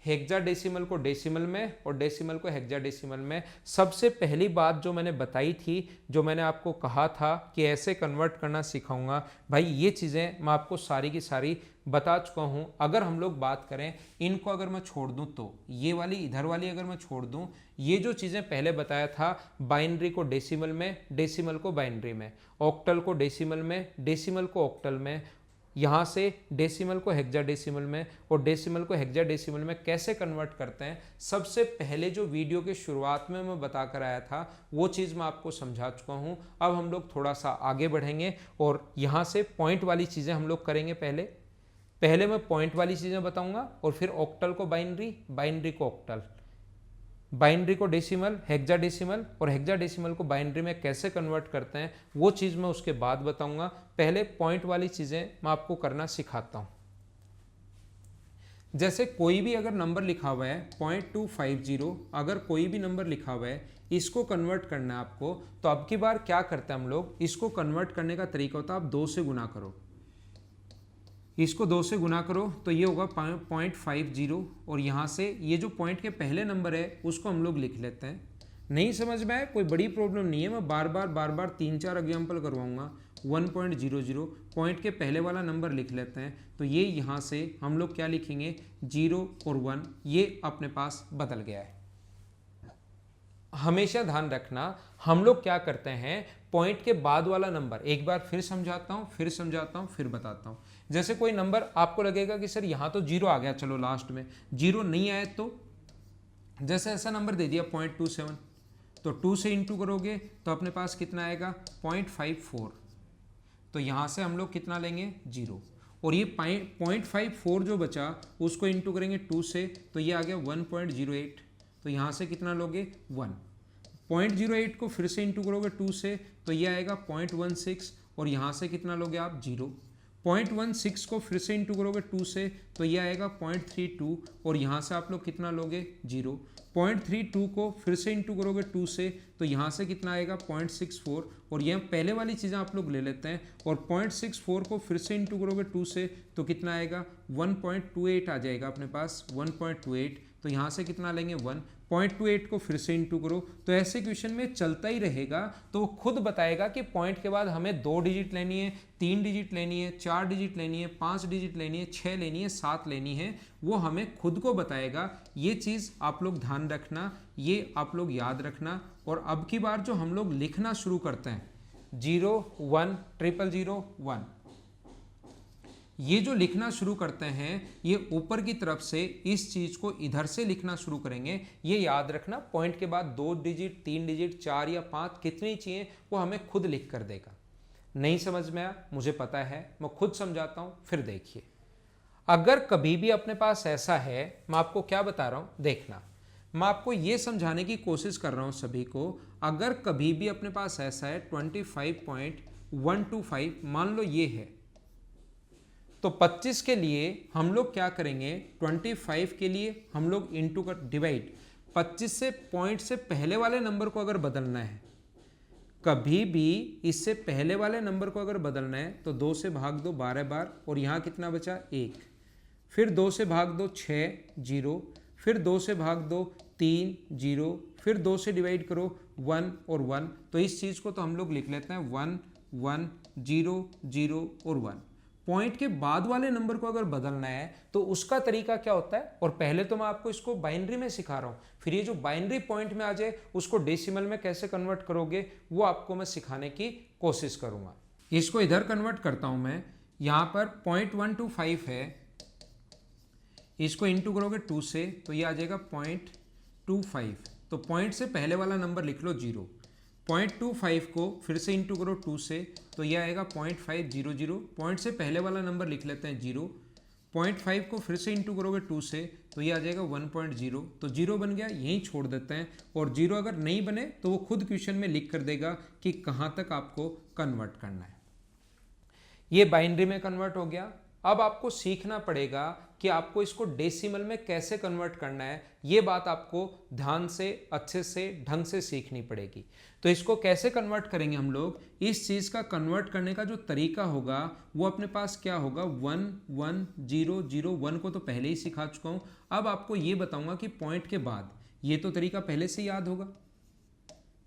हेक्साडेसिमल को डेसिमल में और डेसिमल को हेक्साडेसिमल में। सबसे पहली बात जो मैंने बताई थी, जो मैंने आपको कहा था कि ऐसे कन्वर्ट करना सिखाऊंगा, भाई ये चीज़ें मैं आपको सारी की सारी बता चुका हूँ। अगर हम लोग बात करें, इनको अगर मैं छोड़ दूँ तो ये वाली इधर वाली अगर मैं छोड़ दूँ, ये जो चीज़ें पहले बताया था, बाइनरी को डेसिमल में, डेसिमल को बाइनरी में, ऑक्टल को डेसिमल में, डेसिमल को ऑक्टल में, यहाँ से डेसिमल को हेक्साडेसिमल में और डेसिमल को हेक्साडेसिमल में कैसे कन्वर्ट करते हैं, सबसे पहले जो वीडियो के शुरुआत में मैं बता कर आया था वो चीज़ मैं आपको समझा चुका हूँ। अब हम लोग थोड़ा सा आगे बढ़ेंगे और यहाँ से पॉइंट वाली चीज़ें हम लोग करेंगे। पहले मैं पॉइंट वाली चीज़ें बताऊँगा और फिर ऑक्टल को बाइनरी, बाइनरी को ऑक्टल, बाइनरी को डेसिमल, हेक्साडेसिमल और हेक्साडेसिमल को बाइनरी में कैसे कन्वर्ट करते हैं वो चीज़ मैं उसके बाद बताऊंगा। पहले पॉइंट वाली चीज़ें मैं आपको करना सिखाता हूं। जैसे कोई भी अगर नंबर लिखा हुआ है 0.250, अगर कोई भी नंबर लिखा हुआ है, इसको कन्वर्ट करना है आपको, तो अब की बार क्या करते हैं हम लोग, इसको कन्वर्ट करने का तरीका होता है आप 2 से गुना करो, इसको 2 से गुना करो तो ये होगा 0.50 और यहाँ से ये जो पॉइंट के पहले नंबर है उसको हम लोग लिख लेते हैं। नहीं समझ में आए कोई बड़ी प्रॉब्लम नहीं है, मैं बार बार 3-4 एग्जाम्पल करवाऊंगा। 1.00 पॉइंट के पहले वाला नंबर लिख लेते हैं, तो ये यहाँ से हम लोग क्या लिखेंगे, 0 और 1, ये अपने पास बदल गया है। हमेशा ध्यान रखना, हम लोग क्या करते हैं, पॉइंट के बाद वाला नंबर, एक बार फिर समझाता हूँ, फिर बताता हूँ। जैसे कोई नंबर आपको लगेगा कि सर यहाँ तो 0 आ गया, चलो लास्ट में 0 नहीं आए तो जैसे ऐसा नंबर दे दिया 0.27, तो 2 से इंटू करोगे तो अपने पास कितना आएगा 0.54, तो यहाँ से हम लोग कितना लेंगे 0, और ये 0.54 जो बचा उसको इंटू करेंगे 2 से, तो ये आ गया 1.08, तो यहाँ से कितना लोगे 1। 0.08 को फिर से इंटू करोगे 2 से, तो ये आएगा 0.16 और यहाँ से कितना लोगे आप 0। 0.16 को फिर से इंटू करोगे 2 से तो ये आएगा 0.32 और यहाँ से आप लोग कितना लोगे 0। 0.32 को फिर से इंटू करोगे 2 से तो यहाँ से कितना आएगा 0.64 और यह पहले वाली चीज़ें आप लोग ले लेते हैं और 0.64 को फिर से इंटू करोगे 2 से तो कितना आएगा 1.28 आ जाएगा अपने पास 1.28। तो यहाँ से कितना लेंगे 1.28 को फिर से इंटू करो। तो ऐसे क्वेश्चन में चलता ही रहेगा, तो वो खुद बताएगा कि पॉइंट के बाद हमें 2 डिजिट लेनी है, 3 डिजिट लेनी है, 4 डिजिट लेनी है, 5 डिजिट लेनी है, 6 लेनी है, 7 लेनी है, वो हमें खुद को बताएगा। ये चीज़ आप लोग ध्यान रखना, ये आप लोग याद रखना। और अब की बार जो हम लोग लिखना शुरू करते हैं 0 1 0 0 1, ये जो लिखना शुरू करते हैं ये ऊपर की तरफ से इस चीज़ को इधर से लिखना शुरू करेंगे। ये याद रखना, पॉइंट के बाद 2 डिजिट, 3 डिजिट, 4 या 5 कितनी चाहिए वो हमें खुद लिख कर देगा। नहीं समझ में आया मुझे पता है, मैं खुद समझाता हूँ, फिर देखिए। अगर कभी भी अपने पास ऐसा है, मैं आपको क्या बता रहा हूँ देखना, मैं आपको ये समझाने की कोशिश कर रहा हूँ सभी को। अगर कभी भी अपने पास ऐसा है 25.125 मान लो ये है, तो 25 के लिए हम लोग क्या करेंगे, 25 के लिए हम लोग इंटू कर डिवाइड, 25 से पॉइंट से पहले वाले नंबर को अगर बदलना है, कभी भी इससे पहले वाले नंबर को अगर बदलना है तो 2 से भाग दो 12 बार और यहाँ कितना बचा 1, फिर 2 से भाग दो 6 0, फिर 2 से भाग दो 3 0, फिर 2 से डिवाइड करो 1 और 1। तो इस चीज़ को तो हम लोग लिख लेते हैं 1 1 0 0 और 1। पॉइंट के बाद वाले नंबर को अगर बदलना है तो उसका तरीका क्या होता है, और पहले तो मैं आपको इसको बाइनरी में सिखा रहा हूँ, फिर ये जो बाइनरी पॉइंट में आ जाए उसको डेसिमल में कैसे कन्वर्ट करोगे वो आपको मैं सिखाने की कोशिश करूँगा। इसको इधर कन्वर्ट करता हूँ मैं, यहाँ पर 0.125 है, इसको इंटू करोगे 2 से तो ये आ जाएगा 0.25। तो पॉइंट से पहले वाला नंबर लिख लो 0, 0.25 को फिर से इंटू करो 2 से तो ये आएगा 0.500। पॉइंट से पहले वाला नंबर लिख लेते हैं 0, 0.5 को फिर से इंटू करोगे 2 से तो ये आ जाएगा 1.0। तो 0 बन गया, यहीं छोड़ देते हैं। और 0 अगर नहीं बने तो वो खुद क्वेश्चन में लिख कर देगा कि कहाँ तक आपको कन्वर्ट करना है। ये बाइनरी में कन्वर्ट हो गया। अब आपको सीखना पड़ेगा कि आपको इसको डेसिमल में कैसे कन्वर्ट करना है, ये बात आपको ध्यान से, अच्छे से, ढंग से सीखनी पड़ेगी। तो इसको कैसे कन्वर्ट करेंगे हम लोग, इस चीज़ का कन्वर्ट करने का जो तरीका होगा वो अपने पास क्या होगा 1 1 0 0 1 को तो पहले ही सिखा चुका हूँ। अब आपको ये बताऊंगा कि पॉइंट के बाद ये तो तरीका पहले से याद होगा,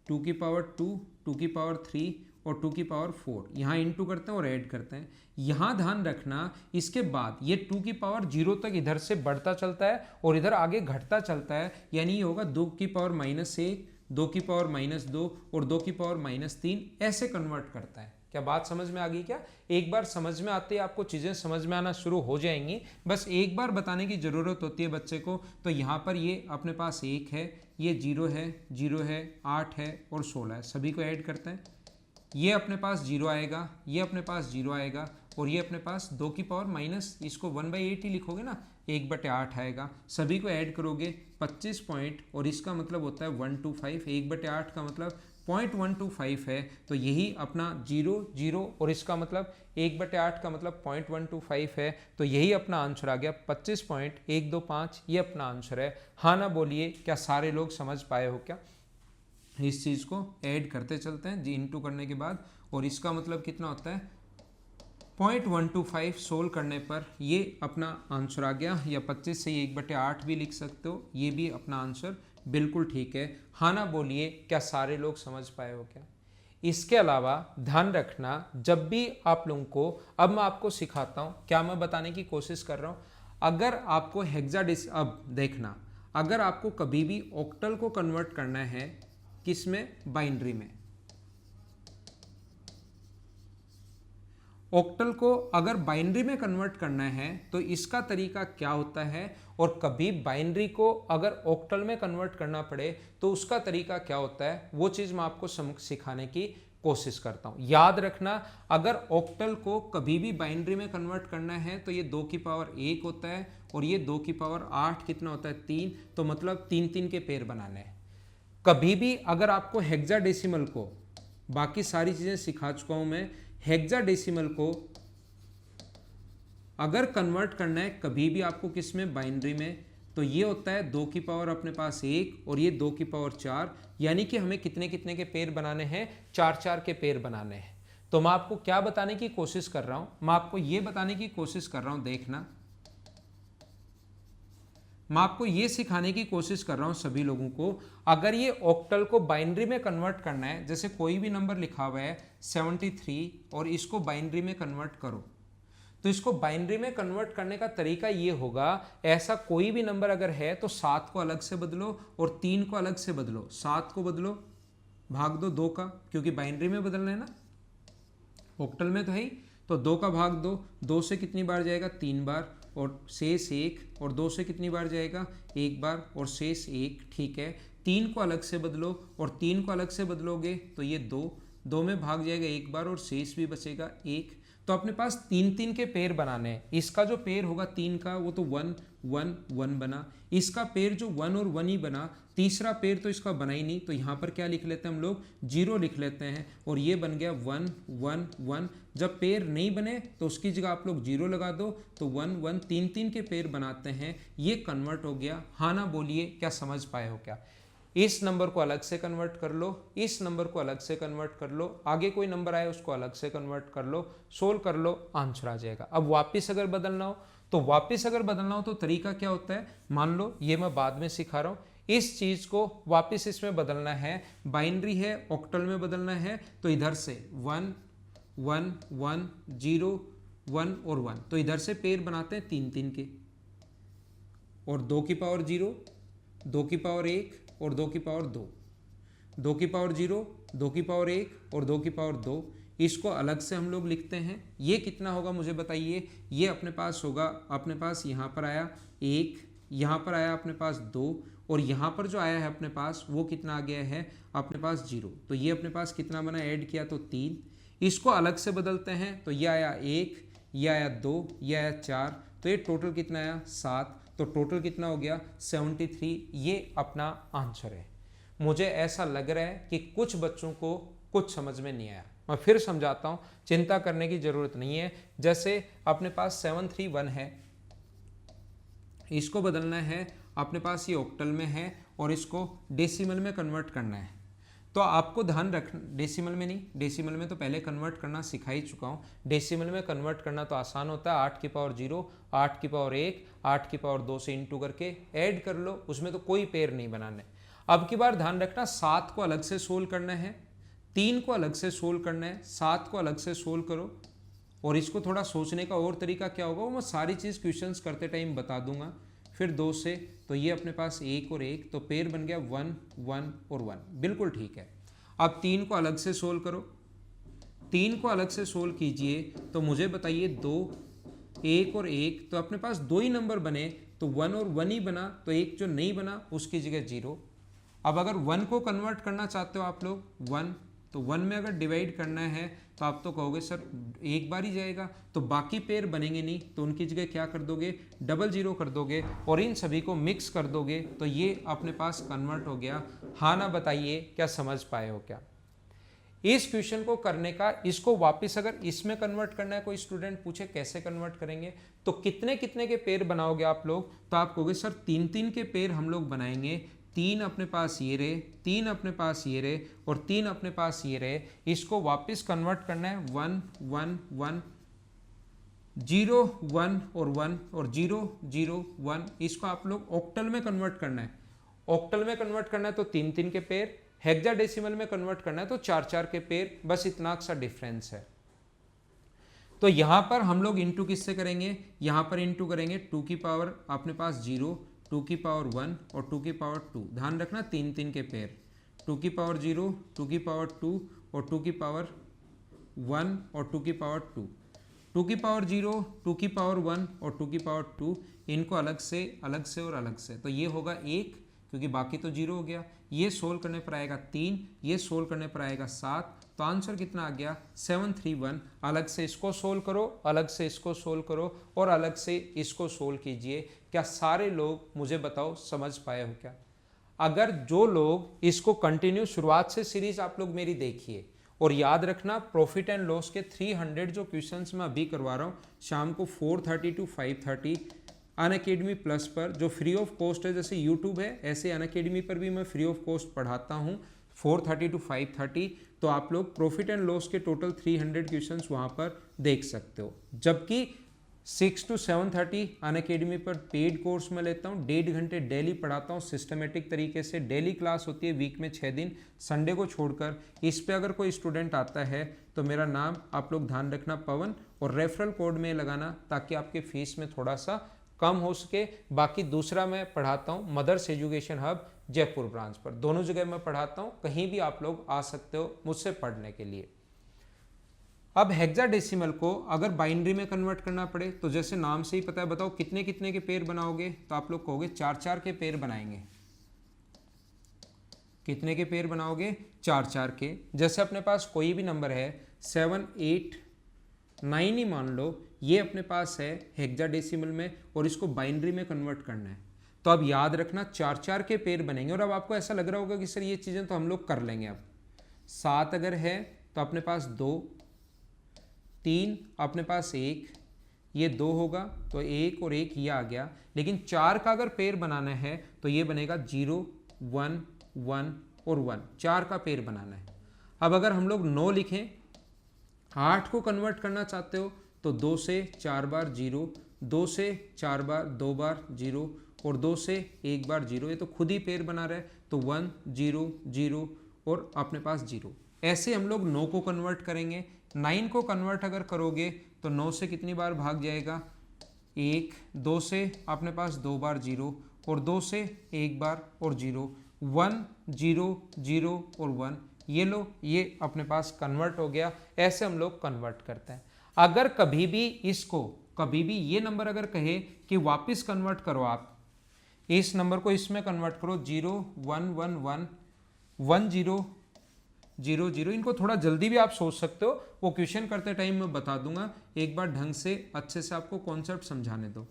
2 की पावर 2, 2 की पावर 3 और 2 की पावर 4, यहाँ इंटू करते हैं और ऐड करते हैं। यहाँ ध्यान रखना इसके बाद ये 2 की पावर 0 तक इधर से बढ़ता चलता है और इधर आगे घटता चलता है, यानी ये होगा 2 की पावर -1, 2 की पावर -2 और 2 की पावर -3, ऐसे कन्वर्ट करता है। क्या बात समझ में आ गई क्या? एक बार समझ में आते ही आपको चीज़ें समझ में आना शुरू हो जाएंगी, बस एक बार बताने की ज़रूरत होती है बच्चे को। तो यहाँ पर ये अपने पास 1 है, ये 0 है, 0 है, 8 है और 16 है, सभी को ऐड करते हैं। ये अपने पास 0 आएगा, ये अपने पास 0 आएगा और ये अपने पास 2 की पावर माइनस, इसको 1/8 ही लिखोगे ना, 1/8 आएगा। सभी को ऐड करोगे 25 पॉइंट और इसका मतलब होता है 125, 1/8 का मतलब 0.125 है। तो यही अपना 0 0 और इसका मतलब 1/8 का मतलब 0.125 है। तो यही अपना आंसर आ गया 25.125, ये अपना आंसर है। हाँ ना बोलिए, क्या सारे लोग समझ पाए हो क्या? इस चीज़ को ऐड करते चलते हैं जी इंटू करने के बाद, और इसका मतलब कितना होता है 0.125 सोल्व करने पर ये अपना आंसर आ गया। या 25 से 1/8 भी लिख सकते हो, ये भी अपना आंसर बिल्कुल ठीक है। हाँ ना बोलिए, क्या सारे लोग समझ पाए हो क्या? इसके अलावा ध्यान रखना, जब भी आप लोगों को, अब मैं आपको सिखाता हूँ, क्या मैं बताने की कोशिश कर रहा हूँ, अगर आपको हेक्साडेसिमल, अब देखना, अगर आपको कभी भी ऑक्टल को कन्वर्ट करना है, किस में, बाइनरी में, ऑक्टल को अगर बाइनरी में कन्वर्ट करना है तो इसका तरीका क्या होता है, और कभी बाइनरी को अगर ऑक्टल में कन्वर्ट करना पड़े तो उसका तरीका क्या होता है, वो चीज़ मैं आपको सिखाने की कोशिश करता हूँ। याद रखना, अगर ऑक्टल को कभी भी बाइनरी में कन्वर्ट करना है तो ये 2 की पावर 1 होता है और ये 2 की पावर 8 कितना होता है 3, तो मतलब 3 के पेयर बनाने हैं। कभी भी अगर आपको हेक्साडेसिमल को, बाकी सारी चीज़ें सिखा चुका हूँ मैं, हेक्साडेसिमल को अगर कन्वर्ट करना है कभी भी आपको किस में, बाइनरी में, तो ये होता है 2 की पावर अपने पास 1 और ये 2 की पावर 4, यानी कि हमें कितने कितने के पेयर बनाने हैं, 4 के पेयर बनाने हैं। तो मैं आपको क्या बताने की कोशिश कर रहा हूं, मैं आपको ये बताने की कोशिश कर रहा हूं, देखना, मैं आपको ये सिखाने की कोशिश कर रहा हूं सभी लोगों को, अगर ये ऑक्टल को बाइनरी में कन्वर्ट करना है, जैसे कोई भी नंबर लिखा हुआ है 73 और इसको बाइनरी में कन्वर्ट करो, तो इसको बाइनरी में कन्वर्ट करने का तरीका ये होगा, ऐसा कोई भी नंबर अगर है तो 7 को अलग से बदलो और 3 को अलग से बदलो। 7 को बदलो, भाग दो 2 का, क्योंकि बाइनरी में बदलना है ना, ऑक्टल में तो है ही, तो 2 का भाग दो, 2 से कितनी बार जाएगा, 3 बार, और शेष 1, और 2 से कितनी बार जाएगा, 1 बार, और शेष 1, ठीक है। 3 को अलग से बदलो, और 3 को अलग से बदलोगे तो ये 2 में भाग जाएगा 1 बार, और शेष भी बचेगा 1। तो अपने पास 3 के पेयर बनाने हैं। इसका जो पेयर होगा 3 का वो तो 1 1 1 बना, इसका पेयर जो 1 और 1 ही बना, तीसरा पेयर तो इसका बना ही नहीं, तो यहाँ पर क्या लिख लेते हैं हम लोग, 0 लिख लेते हैं, और ये बन गया 1 1 1। जब पेयर नहीं बने तो उसकी जगह आप लोग 0 लगा दो, तो 1 1 3 के पेयर बनाते हैं, ये कन्वर्ट हो गया। हाँ ना बोलिए, क्या समझ पाए हो क्या? इस नंबर को अलग से कन्वर्ट कर लो, इस नंबर को अलग से कन्वर्ट कर लो, आगे कोई नंबर आए उसको अलग से कन्वर्ट कर लो, सोल्व कर लो, आंसर आ जाएगा। अब वापस अगर बदलना हो तो तरीका क्या होता है, मान लो ये मैं बाद में सिखा रहा हूँ, इस चीज को वापस इसमें बदलना है, बाइनरी है ऑक्टल में बदलना है, तो इधर से 1 1 1 0 1 और 1, तो इधर से पेयर बनाते हैं 3 के, और 2 की पावर 0, 2 की पावर 1 और 2 की पावर 2, 2 की पावर 0, 2 की पावर 1 और 2 की पावर 2, इसको अलग से हम लोग लिखते हैं। ये कितना होगा मुझे बताइए, ये अपने पास होगा, अपने पास यहाँ पर आया 1, यहाँ पर आया अपने पास 2, और यहाँ पर जो आया है अपने पास वो कितना आ गया है अपने पास 0, तो ये अपने पास कितना बना, ऐड किया तो 3। इसको अलग से बदलते हैं, तो ये आया 1, ये आया 2, ये आया 4, तो ये टोटल कितना आया 7, तो टोटल कितना हो गया 73। ये अपना आंसर है। मुझे ऐसा लग रहा है कि कुछ बच्चों को कुछ समझ में नहीं आया, मैं फिर समझाता हूं, चिंता करने की जरूरत नहीं है। जैसे अपने पास 731 है, इसको बदलना है, अपने पास ये ऑक्टल में है और इसको डेसिमल में कन्वर्ट करना है, तो आपको ध्यान रखना, डेसिमल में नहीं, डेसिमल में तो पहले कन्वर्ट करना सिखा ही चुका हूँ। डेसिमल में कन्वर्ट करना तो आसान होता है, 8 की पावर 0, 8 की पावर 1, 8 की पावर 2 से इंटू करके ऐड कर लो, उसमें तो कोई पेयर नहीं बनाने। अब की बार ध्यान रखना, 7 को अलग से सोल्व करना है, 3 को अलग से सोल्व करना है, 7 को अलग से सोल्व करो, और इसको थोड़ा सोचने का और तरीका क्या होगा वो मैं सारी चीज़ क्वेश्चंस करते टाइम बता दूंगा। फिर 2 से, तो ये अपने पास 1 और 1, तो पेयर बन गया 1 1 और 1, बिल्कुल ठीक है। अब 3 को अलग से सोल्व करो, 3 को अलग से सोल्व कीजिए, तो मुझे बताइए 2 1 और 1, तो अपने पास 2 ही नंबर बने, तो 1 और 1 ही बना, तो एक जो नहीं बना उसकी जगह 0। अब अगर 1 को कन्वर्ट करना चाहते हो आप लोग 1, तो 1 में अगर डिवाइड करना है तो आप तो कहोगे सर एक बार ही जाएगा, तो बाकी पेयर बनेंगे नहीं, तो उनकी जगह क्या कर दोगे, 00 कर दोगे और इन सभी को मिक्स कर दोगे, तो ये अपने पास कन्वर्ट हो गया। हाँ ना बताइए, क्या समझ पाए हो क्या? इस क्वेश्चन को करने का, इसको वापस अगर इसमें कन्वर्ट करना है, कोई स्टूडेंट पूछे कैसे कन्वर्ट करेंगे, तो कितने कितने के पेयर बनाओगे आप लोग, तो आप कहोगे सर 3 के पेयर हम लोग बनाएंगे, 3 अपने पास ये रहे, 3 अपने पास ये रहे और 3 अपने पास ये रहे। इसको वापस कन्वर्ट करना है 1 1 1 0 1 और 1 और 0 0 1, इसको आप लोग ऑक्टल में कन्वर्ट करना है। ऑक्टल में कन्वर्ट करना है तो 3 के पेयर, हेक्साडेसिमल में कन्वर्ट करना है तो 4 के पेयर, बस इतना सा डिफरेंस है। तो यहां पर हम लोग इंटू किससे करेंगे, यहां पर इंटू करेंगे 2 की पावर अपने पास 0, 2 की पावर 1 और 2 की पावर 2, ध्यान रखना 3 के पेयर, 2 की पावर 0, 2 की पावर 2 और 2 की पावर 1 और 2 की पावर 2, 2 की पावर 0, 2 की पावर 1 और 2 की पावर 2, इनको अलग से और अलग से, तो ये होगा 1 क्योंकि बाकी तो 0 हो गया। ये सोल्व करने पर आएगा 3, ये सोल्व करने पर आएगा 7, तो आंसर कितना आ गया 731। अलग से इसको सोल्व करो, अलग से इसको सोल्व करो और अलग से इसको सोल्व कीजिए। क्या सारे लोग मुझे बताओ समझ पाए हो क्या? अगर जो लोग इसको कंटिन्यू शुरुआत से सीरीज आप लोग मेरी देखिए और याद रखना प्रॉफिट एंड लॉस के 300 जो क्वेश्चंस मैं अभी करवा रहा हूँ शाम को 4:30 to 5:30 अनअकैडमी प्लस पर, जो फ्री ऑफ कॉस्ट है। जैसे यूट्यूब है ऐसे अनअकैडमी पर भी मैं फ्री ऑफ कॉस्ट पढ़ाता हूँ 4:30 to 5:30। तो आप लोग प्रॉफिट एंड लॉस के टोटल 300 क्वेश्चंस वहाँ पर देख सकते हो। जबकि 6 to 7:30 अनअकैडमी पर पेड कोर्स में लेता हूँ, 1.5 घंटे डेली पढ़ाता हूँ सिस्टमेटिक तरीके से। डेली क्लास होती है वीक में 6 दिन, संडे को छोड़कर। इस पे अगर कोई स्टूडेंट आता है तो मेरा नाम आप लोग ध्यान रखना पवन, और रेफरल कोड में लगाना ताकि आपके फीस में थोड़ा सा कम हो सके। बाकी दूसरा मैं पढ़ाता हूँ mothers education hub Jaipur branch पर, दोनों जगह मैं पढ़ाता हूँ, कहीं भी आप लोग आ सकते हो मुझसे पढ़ने के लिए। अब हेक्साडेसिमल को अगर बाइनरी में कन्वर्ट करना पड़े तो जैसे नाम से ही पता है, बताओ कितने कितने के पेयर बनाओगे, तो आप लोग कहोगे 4-4 के पेयर बनाएंगे। कितने के पेयर बनाओगे? 4-4 के। जैसे अपने पास कोई भी नंबर है 7, 8, 9 ही मान लो, ये अपने पास है हेक्साडेसिमल में और इसको बाइनरी में कन्वर्ट करना है। तो अब याद रखना 4-4 के पेयर बनेंगे। और अब आपको ऐसा लग रहा होगा कि सर ये चीज़ें तो हम लोग कर लेंगे। अब 7 अगर है तो अपने पास 2, 3 अपने पास 1, ये 2 होगा तो 1 और 1 ये आ गया। लेकिन 4 का अगर पेयर बनाना है तो ये बनेगा 0, 1, 1 और 1, 4 का पेयर बनाना है। अब अगर हम लोग 9 लिखें, 8 को कन्वर्ट करना चाहते हो तो 2 से 4 बार 0, 2 से 4 बार 2 बार 0 और 2 से 1 बार 0, ये तो खुद ही पेयर बना रहा है। तो 1, 0, 0 और अपने पास 0। ऐसे हम लोग 9 को कन्वर्ट करेंगे। 9 को कन्वर्ट अगर करोगे तो 9 से कितनी बार भाग जाएगा? 1, 2 से अपने पास 2 बार 0 और 2 से 1 बार और 0, 1, 0, 0 और 1, ये लो ये अपने पास कन्वर्ट हो गया। ऐसे हम लोग कन्वर्ट करते हैं। अगर कभी भी इसको, कभी भी ये नंबर अगर कहे कि वापस कन्वर्ट करो, आप इस नंबर को इसमें कन्वर्ट करो 0, 1, 1, 1, 1, 0, 0, 0, इनको थोड़ा जल्दी भी आप सोच सकते हो, वो क्वेश्चन करते टाइम मैं बता दूंगा। एक बार ढंग से अच्छे से आपको कॉन्सेप्ट समझाने दो।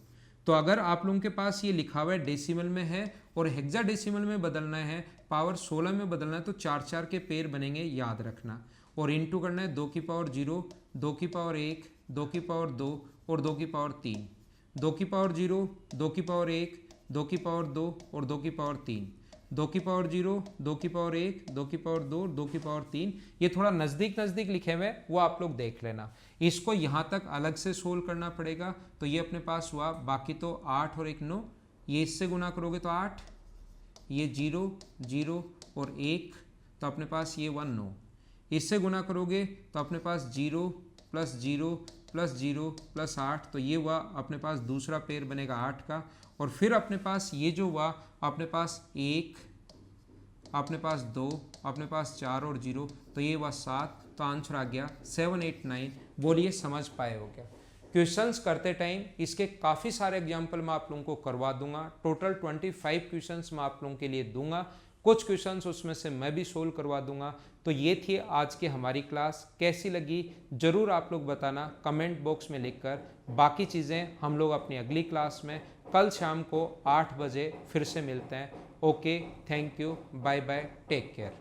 तो अगर आप लोगों के पास ये लिखा हुआ है डेसिमल में है और हेक्साडेसिमल में बदलना है, पावर 16 में बदलना है, तो 4-4 के पेयर बनेंगे, याद रखना। और इनटू करना है 2 की पावर 0, 2 की पावर 1, 2 की पावर 2 और 2 की पावर 3, 2 की पावर 0, 2 की पावर 1, 2 की पावर 2 और 2 की पावर 3, 2 की पावर 0, 2 की पावर 1, 2 की पावर 2 और 2 की पावर 3। ये थोड़ा नज़दीक नज़दीक लिखे हुए वो आप लोग देख लेना। इसको यहाँ तक अलग से सोल्व करना पड़ेगा। तो ये अपने पास हुआ, बाकी तो 8 और 1 9, ये इससे गुना करोगे तो 8, ये 0, 0 और 1, तो अपने पास ये 1 9, इससे गुना करोगे तो अपने पास 0 प्लस 0 प्लस 0 प्लस 8, तो ये हुआ अपने पास दूसरा पेयर बनेगा 8 का। और फिर अपने पास ये जो हुआ अपने पास 1, अपने पास 2, अपने पास 4 और 0, तो ये हुआ 7, तो आंसर आ गया 7, 8, 9। बोलिए समझ पाए हो क्या? क्वेश्चंस करते टाइम इसके काफ़ी सारे एग्जाम्पल मैं आप लोगों को करवा दूंगा। टोटल 25 क्वेश्चंस मैं आप लोगों के लिए दूंगा, कुछ क्वेश्चंस उसमें से मैं भी सोल्व करवा दूंगा। तो ये थी आज की हमारी क्लास, कैसी लगी ज़रूर आप लोग बताना कमेंट बॉक्स में लिखकर। बाकी चीज़ें हम लोग अपनी अगली क्लास में कल शाम को 8 बजे फिर से मिलते हैं। Okay, thank you, bye bye, take care.